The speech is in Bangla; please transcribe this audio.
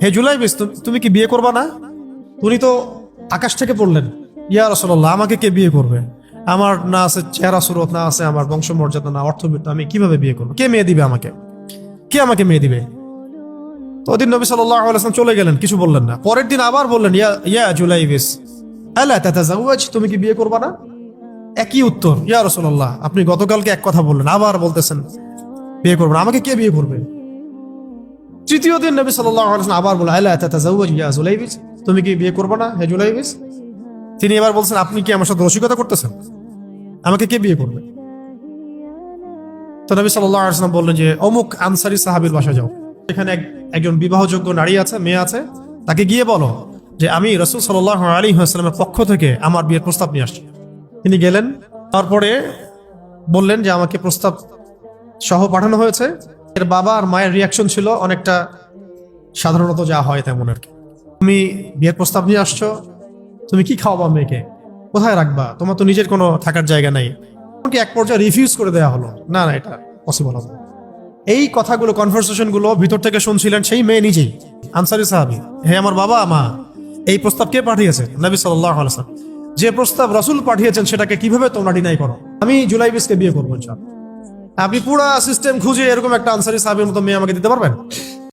হে জুলাইবিস, তুমি কি বিয়ে করবা না? উনি তো আকাশ থেকে পড়লেন, ইয়া রাসূলুল্লাহ, আমাকে কে বিয়ে করবে? আমার না আছে চেহারা সুরত, না আছে আমার বংশমর্যাদা, না অর্থবিত্ত, আমি কিভাবে বিয়ে করবো? কে মেয়ে দিবে আমাকে? কে আমাকে মেয়ে দিবে? তো ওদিন নবী সাল্লাল্লাহু আলাইহি ওয়াসাল্লাম চলে গেলেন, কিছু বললেন না। পরের দিন আবার বললেন, ইয়া ইয়া জুলাইবিস আলা তাতাজাওয়াজ, তুমি কি বিয়ে করবা না? একই উত্তর, ইয়া রাসূলুল্লাহ, আপনি গতকালকে এক কথা বললেন, আবার বলতেছেন বিয়ে করবেন, আমাকে কে বিয়ে করবে? তৃতীয় দিন নবী সাল্লাল্লাহু আলাইহি ওয়াসাল্লাম আবার বললেন, আলা তাতাজাওয়াজ ইয়া জুলাইবিস, তুমি কি বিয়ে করবে না হে জুলাইবিস? তিনি এবার বলছেন, আপনি কি আমার সাথে রসিকতা করতেছেন? আমাকে কে বিয়ে করবে? তো নবী সাল্লাল্লাহু আলাইহি ওয়াসাল্লাম বললেন যে অমুক আনসারী সাহাবীর বাসায় যাও, এখানে একজন বিবাহযোগ্য নারী আছে, মেয়ে আছে, তাকে গিয়ে বলো যে আমি রাসূল সাল্লাল্লাহু আলাইহি ওয়াসাল্লামের পক্ষ থেকে আমার বিয়ের প্রস্তাব নিয়ে আসছি। তিনি গেলেন, তারপরে বললেন যে আমাকে প্রস্তাব সহ পাঠানো হয়েছে। এর বাবা আর মায়ের রিয়াকশন ছিল অনেকটা সাধারণত যা হয় তেমন আর কি। তুমি বিয়ের প্রস্তাব নিয়ে আসছো, তুমি কি খাওয়াবা মেয়েকে, কোথায় রাখবা, তোমার তো নিজের কোনো থাকার জায়গা নাই। এমনকি এক পর্যায়ে রিফিউজ করে দেওয়া হলো, না না এটা পসিবল হবে না। এই কথাগুলো, কনভারসেশন গুলো ভিতর থেকে শুনছিলেন সেই মেয়ে নিজেই, আনসারী সাহাবী। হে আমার বাবা মা, এই প্রস্তাব কে পাঠিয়েছে? নবী সাল্লাল্লাহু আলাইহি ওয়াসাল্লাম। যে প্রস্তাব রাসূল পাঠিয়েছেন সেটাকে কিভাবে তোমরা ডিনাই করো? আমি জুলাইবিসকে বিয়ে করবো ইনশাআল্লাহ। আপনি পুরা সিস্টেম খুঁজে এরকম একটা আনসারী সাহাবীর মতো মেয়ে আমাকে দিতে পারবেন?